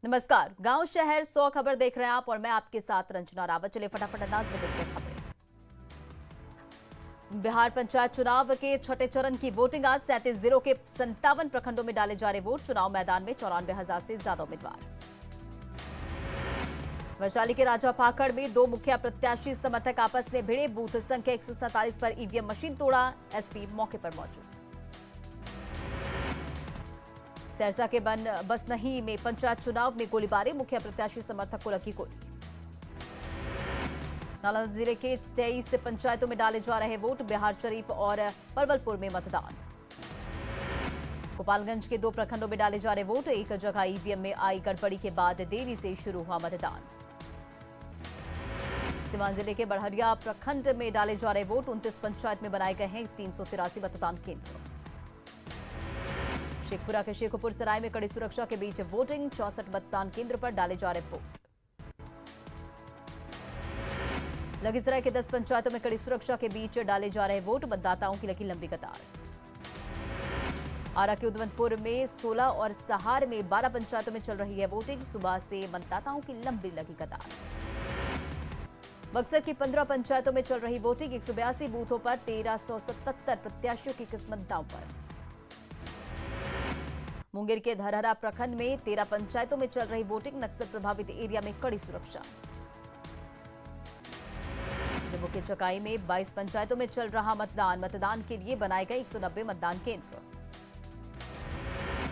नमस्कार। गांव शहर 100 खबर देख रहे हैं आप और मैं आपके साथ रंजना रावत। चलिए फटाफट अंदाज में देखते हैं खबरें। बिहार पंचायत चुनाव के छठे चरण की वोटिंग आज 37 जिलों के 57 प्रखंडों में डाले जा रहे वोट। चुनाव मैदान में 94,000 से ज्यादा उम्मीदवार। वैशाली के राजा पाकड़ में दो मुखिया प्रत्याशी समर्थक आपस में भिड़े। बूथ संख्या 147 पर ईवीएम मशीन तोड़ा। एसपी मौके पर मौजूद। सरसा के बसनही में पंचायत चुनाव में गोलीबारी। मुखिया प्रत्याशी समर्थक को लगी गोली। नालंदा जिले के 23 पंचायतों में डाले जा रहे वोट। बिहार शरीफ और परवलपुर में मतदान। गोपालगंज के दो प्रखंडों में डाले जा रहे वोट। एक जगह ईवीएम में आई गड़बड़ी के बाद देरी से शुरू हुआ मतदान। सीवान जिले के बड़हरिया प्रखंड में डाले जा रहे वोट। 29 पंचायत में बनाए गए हैं 383 मतदान केंद्र। शेखपुरा के शेखपुर सराय में कड़ी सुरक्षा के बीच वोटिंग। 64 मतदान केंद्र पर डाले जा रहे वोट। लखीसराय के 10 पंचायतों में कड़ी सुरक्षा के बीच डाले जा रहे वोट। मतदाताओं की लगी लंबी कतार। आरा के उदवंतपुर में 16 और सहार में 12 पंचायतों में चल रही है वोटिंग। सुबह से मतदाताओं की लंबी लगी कतार। बक्सर की 15 पंचायतों में चल रही वोटिंग। 182 बूथों पर 1377 प्रत्याशियों की किस्मत दांव पर। मुंगेर के धरहरा प्रखंड में 13 पंचायतों में चल रही वोटिंग। नक्सल प्रभावित एरिया में कड़ी सुरक्षा। जम्मू के चकाई में 22 पंचायतों में चल रहा मतदान। मतदान के लिए बनाए गए 190 मतदान केंद्र।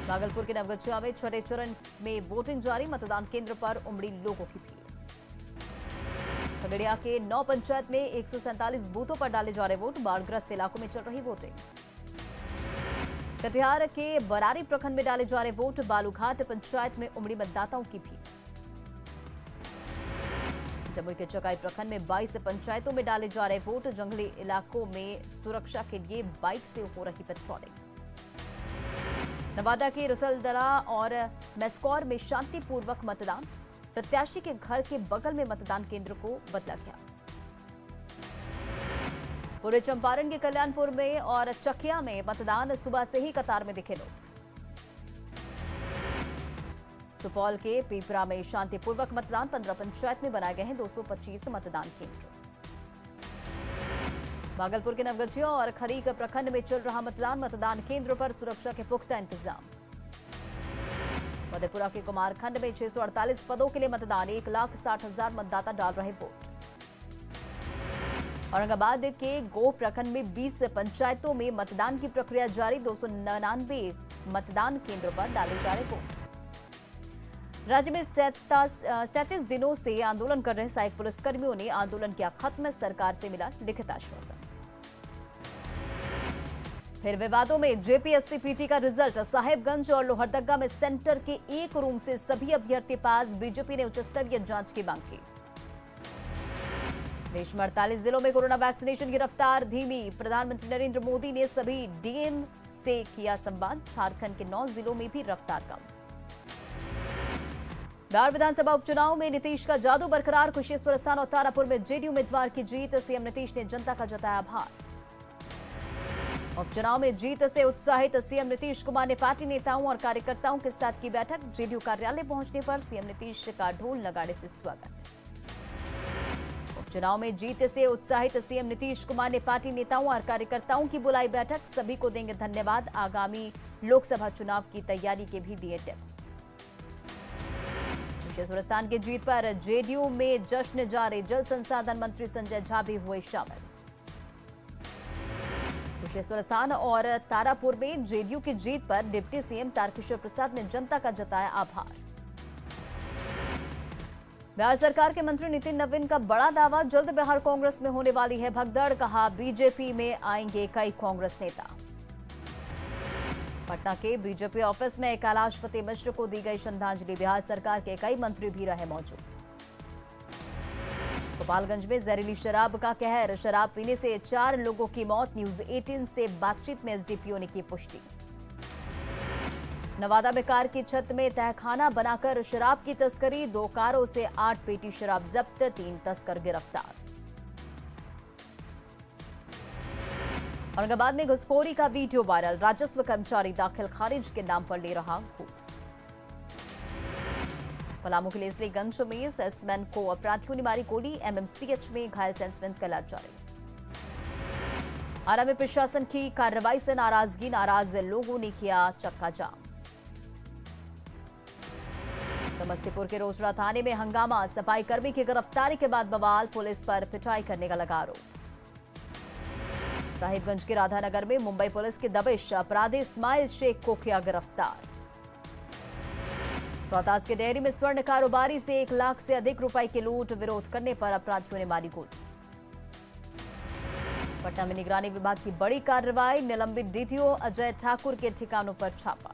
भागलपुर के नवगछिया में छठे चरण में वोटिंग जारी। मतदान केंद्र पर उमड़ी लोगों की भीड़। खगड़िया के 9 पंचायत में 147 बूथों पर डाले जा रहे वोट। बाढ़ग्रस्त इलाकों में चल रही वोटिंग। कटिहार के बरारी प्रखंड में डाले जा रहे वोट। बालूघाट पंचायत में उमड़ी मतदाताओं की भीड़। जमुई के चकाई प्रखंड में 22 पंचायतों में डाले जा रहे वोट। जंगली इलाकों में सुरक्षा के लिए बाइक से हो रही पेट्रोलिंग। नवादा के रसलदरा और मेस्कौर में शांतिपूर्वक मतदान। प्रत्याशी के घर के बगल में मतदान केंद्र को बदला गया। पूर्वी चंपारण के कल्याणपुर में और चकिया में मतदान। सुबह से ही कतार में दिखे लोग। सुपौल के पीपरा में शांतिपूर्वक मतदान। 15 पंचायत में बनाए गए हैं 225 मतदान केंद्र। भागलपुर के नवगछिया और खरीक प्रखंड में चल रहा मतदान। मतदान केंद्र पर सुरक्षा के पुख्ता इंतजाम। मधेपुरा के कुमारखंड में 648 पदों के लिए मतदान। 1,60,000 मतदाता डाल रहे वोट। औरंगाबाद के गो प्रखंड में 20 पंचायतों में मतदान की प्रक्रिया जारी। 299 मतदान केंद्रों पर डाले जा रहे वोट। राज्य में 37 दिनों से आंदोलन कर रहे सहायक पुलिसकर्मियों ने आंदोलन किया खत्म। सरकार से मिला लिखित आश्वासन। फिर विवादों में जेपीएससी पीटी का रिजल्ट। साहेबगंज और लोहरदगा में सेंटर के एक रूम से सभी अभ्यर्थी पास। बीजेपी ने उच्च स्तरीय जांच की मांग की। देश में 48 जिलों में कोरोना वैक्सीनेशन की रफ्तार धीमी। प्रधानमंत्री नरेंद्र मोदी ने सभी डीएम से किया संवाद। झारखंड के 9 जिलों में भी रफ्तार कम। बिहार विधानसभा उपचुनाव में नीतीश का जादू बरकरार। कुशेश्वर स्थान और तारापुर में जेडीयू उम्मीदवार की जीत। सीएम नीतीश ने जनता का जताया आभार। उपचुनाव में जीत से उत्साहित सीएम नीतीश कुमार ने पार्टी नेताओं और कार्यकर्ताओं के साथ की बैठक। जेडीयू कार्यालय पहुंचने पर सीएम नीतीश का ढोल नगाड़े से स्वागत। उपचुनाव में जीत से उत्साहित सीएम नीतीश कुमार ने पार्टी नेताओं और कार्यकर्ताओं की बुलाई बैठक। सभी को देंगे धन्यवाद। आगामी लोकसभा चुनाव की तैयारी के भी दिए टिप्स। कुशेश्वर स्थान की जीत पर जेडीयू में जश्न जारी। जल संसाधन मंत्री संजय झा भी हुए शामिल। कुशेश्वर स्थान और तारापुर में जेडीयू की जीत पर डिप्टी सीएम तारकिशोर प्रसाद ने जनता का जताया आभार। बिहार सरकार के मंत्री नितिन नवीन का बड़ा दावा। जल्द बिहार कांग्रेस में होने वाली है भगदड़। कहा बीजेपी में आएंगे कई कांग्रेस नेता। पटना के बीजेपी ऑफिस में कैलाशपति मिश्र को दी गई श्रद्धांजलि। बिहार सरकार के कई मंत्री भी रहे मौजूद। गोपालगंज में जहरीली शराब का कहर। शराब पीने से 4 लोगों की मौत। न्यूज 18 से बातचीत में एसडीपीओ ने की पुष्टि। नवादा में कार की छत में तहखाना बनाकर शराब की तस्करी। 2 कारों से 8 पेटी शराब जब्त। 3 तस्कर गिरफ्तार। औरंगाबाद में घुसखोरी का वीडियो वायरल। राजस्व कर्मचारी दाखिल खारिज के नाम पर ले रहा घूस। पलामू के लेसलीगंज में सेल्समैन को अपराधियों ने मारी गोली, एमएमसीएच में घायल सेल्समैन का इलाज जारी। आरा में प्रशासन की कार्रवाई से नाराज लोगों ने किया चक्का जाम। समस्तीपुर के रोसड़ा थाने में हंगामा, सफाई कर्मी की गिरफ्तारी के बाद बवाल, पुलिस पर पिटाई करने का लगा आरोप। साहिबगंज के राधानगर में मुंबई पुलिस की दबिश, अपराधी इस्माइल शेख को किया गिरफ्तार। रोहतास के डेयरी में स्वर्ण कारोबारी से 1 लाख से अधिक रुपए की लूट, विरोध करने पर अपराधियों ने मारी गोली। पटना में निगरानी विभाग की बड़ी कार्रवाई, निलंबित डीटीओ अजय ठाकुर के ठिकानों पर छापा।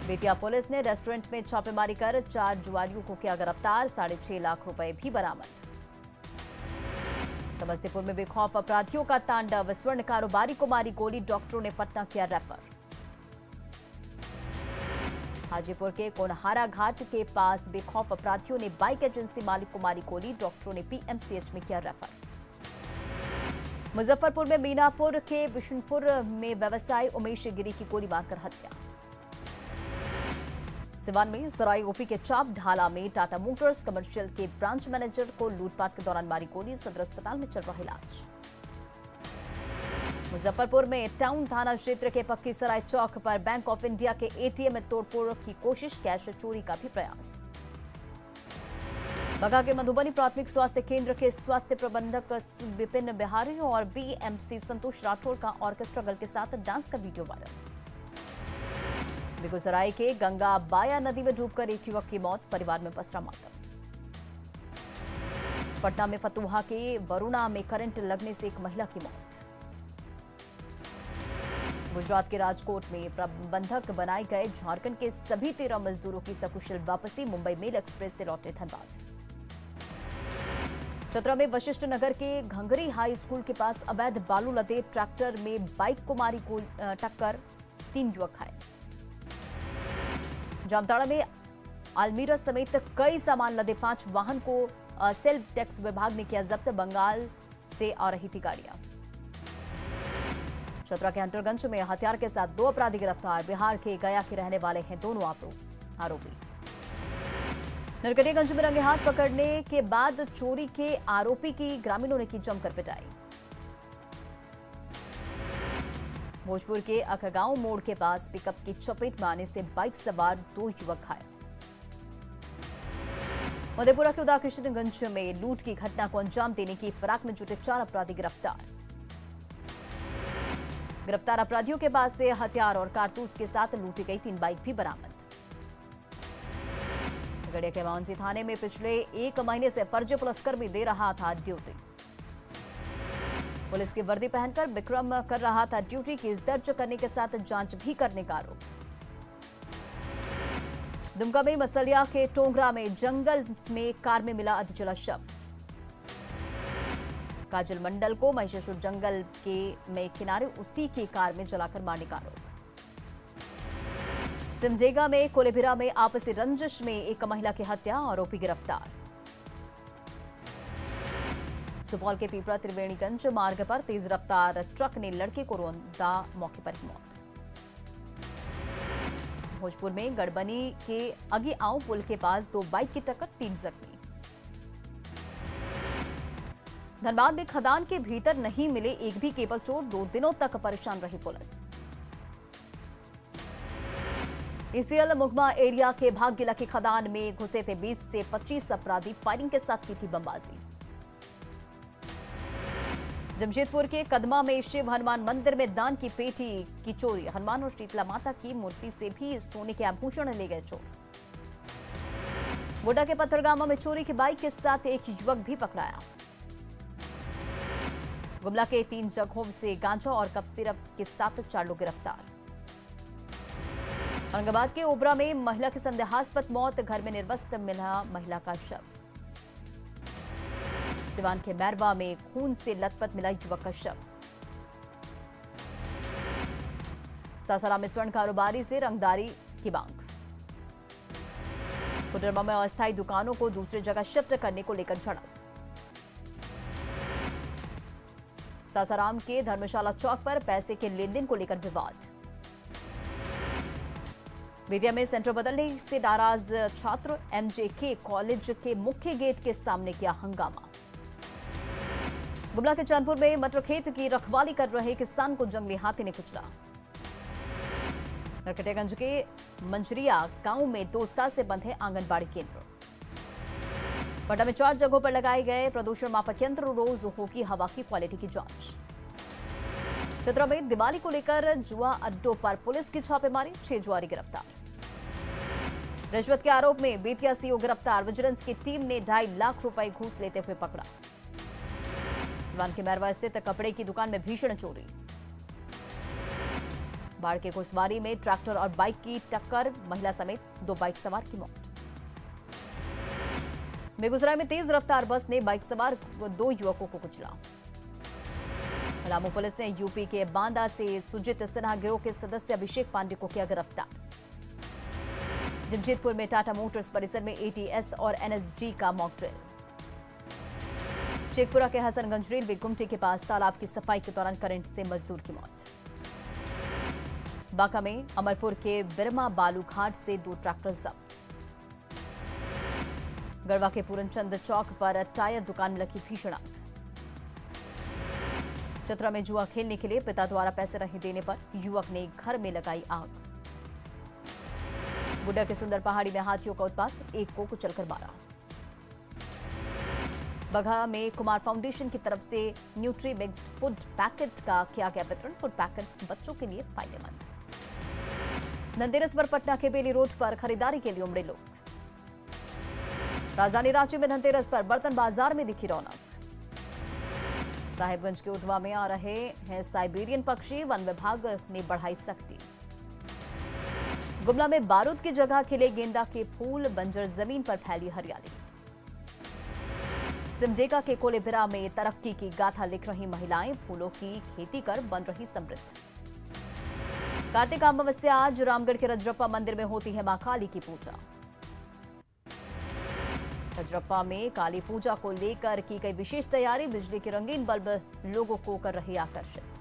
बेतिया पुलिस ने रेस्टोरेंट में छापेमारी कर 4 जुआरियों को किया गिरफ्तार, 6.5 लाख रुपए भी बरामद। समस्तीपुर में बेखौफ अपराधियों का तांडव, स्वर्ण कारोबारी को मारी गोली, डॉक्टरों ने पटना किया रेफर। हाजीपुर के कोनहारा घाट के पास बेखौफ अपराधियों ने बाइक एजेंसी मालिक को मारी गोली, डॉक्टरों ने पीएमसीएच में किया रेफर। मुजफ्फरपुर में मीनापुर के बिशनपुर में व्यवसायी उमेश गिरी की गोली मारकर हत्या। सिवान में सराय ओपी के चाप ढाला में टाटा मोटर्स कमर्शियल के ब्रांच मैनेजर को लूटपाट के दौरान मारी गोली, सदर अस्पताल में चल रहा इलाज। मुजफ्फरपुर में टाउन थाना क्षेत्र के पक्की सराय चौक पर बैंक ऑफ इंडिया के एटीएम में तोड़फोड़ की कोशिश, कैश चोरी का भी प्रयास। बगा के मधुबनी प्राथमिक स्वास्थ्य केंद्र के स्वास्थ्य प्रबंधक विपिन बिहारी और बीएमसी संतोष राठौर का ऑर्केस्ट्रा दल के साथ डांस का वीडियो वायरल। बेगूसराय के गंगा बाया नदी में डूबकर एक युवक की मौत, परिवार में पसरा मातम। पटना में फतुहा के वरुणा में करंट लगने से एक महिला की मौत। गुजरात के राजकोट में प्रबंधक बनाए गए झारखंड के सभी 13 मजदूरों की सकुशल वापसी, मुंबई मेल एक्सप्रेस से लौटे धनबाद। चतरा में वशिष्ठ नगर के घंगरी हाई स्कूल के पास अवैध बालू लदे ट्रैक्टर में बाइक को मारी टक्कर, 3 युवक घायल। जामताड़ा में आलमीरा समेत कई सामान लदे 5 वाहन को सेल्फ टैक्स विभाग ने किया जब्त, बंगाल से आ रही थी गाड़ियां। चतरा के हंटरगंज में हथियार के साथ 2 अपराधी गिरफ्तार, बिहार के गया के रहने वाले हैं दोनों आरोपी। नरकटियागंज में रंगे हाथ पकड़ने के बाद चोरी के आरोपी की ग्रामीणों ने की जमकर पिटाई। भोजपुर के अखगांव मोड़ के पास पिकअप की चपेट में आने से बाइक सवार 2 युवक घायल। मधेपुरा के उदाकिशनगंज में लूट की घटना को अंजाम देने की फिराक में जुटे 4 अपराधी गिरफ्तार। गिरफ्तार अपराधियों के पास से हथियार और कारतूस के साथ लूटी गई 3 बाइक भी बरामद। गड़िया के मानसी थाने में पिछले 1 महीने से फर्जी पुलिसकर्मी दे रहा था ड्यूटी। पुलिस की वर्दी पहनकर विक्रम कर रहा था ड्यूटी, केस दर्ज करने के साथ जांच भी करने का आरोप। दुमका में मसलिया के टोंगरा में जंगल में कार में मिला अधजला शव। काजल मंडल को महिषासुर जंगल में किनारे उसी की कार में जलाकर मारने का आरोप। सिमडेगा में कोलेबिरा में आपसी रंजिश में एक महिला की हत्या, आरोपी गिरफ्तार। सुपौल के पीपरा त्रिवेणीगंज मार्ग पर तेज रफ्तार ट्रक ने लड़के को रौंदा, मौके पर ही मौत। भोजपुर में गड़बनी के अगिआंव पुल के पास 2 बाइक की टक्कर, 3 जख्मी। धनबाद में खदान के भीतर नहीं मिले एक भी केबल चोर, 2 दिनों तक परेशान रही पुलिस। ईसीएल मुगमा एरिया के भाग्यला की खदान में घुसे थे 20 से 25 अपराधी, फायरिंग के साथ की थी बमबाजी। जमशेदपुर के कदमा में शिव हनुमान मंदिर में दान की पेटी की चोरी, हनुमान और शीतला माता की मूर्ति से भी सोने के आभूषण ले गए चोर। गोड्डा के पत्थरगामा में चोरी की बाइक के साथ एक युवक भी पकड़ाया। गुमला के 3 जगहों से गांजा और कप सिरप के साथ 4 लोग गिरफ्तार। औरंगाबाद के ओबरा में महिला की संदेहास्पद मौत, घर में निर्वस्त्र मिला महिला का शव। सिवान के मैरवा में खून से लथपथ मिला युवक का शव। सासाराम में स्वर्ण कारोबारी से रंगदारी की मांग। कोडरमा में अस्थायी दुकानों को दूसरी जगह शिफ्ट करने को लेकर झड़प। सासाराम के धर्मशाला चौक पर पैसे के लेन देन को लेकर विवाद। बेतिया में सेंटर बदलने से नाराज छात्र एमजेके कॉलेज के मुख्य गेट के सामने किया हंगामा। गुमला के चांदपुर में मटर खेत की रखवाली कर रहे किसान को जंगली हाथी ने कुचला। नरकटियागंज के मंजरिया गांव में 2 साल से बंद है आंगनबाड़ी केंद्र। पटना में 4 जगहों पर लगाए गए प्रदूषण मापक यंत्र, रोज होगी हवा की क्वालिटी की जांच। चतरा में दिवाली को लेकर जुआ अड्डों पर पुलिस की छापेमारी, 6 जुआरी गिरफ्तार। रिश्वत के आरोप में बेतिया सीओ गिरफ्तार, विजिलेंस की टीम ने 2.5 लाख रुपए घूस लेते हुए पकड़ा। सिवान के मैरवा स्थित कपड़े की दुकान में भीषण चोरी। बाढ़ के घुसवारी में ट्रैक्टर और बाइक की टक्कर, महिला समेत 2 बाइक सवार की मौत। बेगूसराय में तेज रफ्तार बस ने बाइक सवार 2 युवकों को कुचला। पलामू पुलिस ने यूपी के बांदा से सुजित सिन्हा गिरोह के सदस्य अभिषेक पांडे को किया गिरफ्तार। जमशेदपुर में टाटा मोटर्स परिसर में एटीएस और एनएसजी का मॉक ड्रिल। शेखपुरा के हसनगंज रेलवे गुमटी के पास तालाब की सफाई के दौरान करंट से मजदूर की मौत। बांका में अमरपुर के बिरमा बालू घाट से 2 ट्रैक्टर जब्त। गढ़वा के पूरनचंद चौक पर टायर दुकान में लगी भीषण आग। चतरा में जुआ खेलने के लिए पिता द्वारा पैसे नहीं देने पर युवक ने घर में लगाई आग। बुड्ढा के सुंदर पहाड़ी में हाथियों का उत्पात, एक को कुचलकर मारा। बघा में कुमार फाउंडेशन की तरफ से न्यूट्री मिक्स्ड फूड पैकेट का किया गया वितरण। फूड पैकेट्स बच्चों के लिए फायदेमंद। धनतेरस पर पटना के बेली रोड पर खरीदारी के लिए उमड़े लोग। राजधानी रांची में धनतेरस पर बर्तन बाजार में दिखी रौनक। साहिबगंज के उधवा में आ रहे हैं साइबेरियन पक्षी, वन विभाग ने बढ़ाई सख्ती। गुमला में बारूद की जगह खिले गेंदा के फूल, बंजर जमीन पर फैली हरियाली। सिमडेगा के कोलेबिरा में तरक्की की गाथा लिख रही महिलाएं, फूलों की खेती कर बन रही समृद्ध। कार्तिक अमावस्या आज रामगढ़ के रजरप्पा मंदिर में होती है मां काली की पूजा। रजरप्पा में काली पूजा को लेकर की गई विशेष तैयारी, बिजली के रंगीन बल्ब लोगों को कर रही आकर्षित।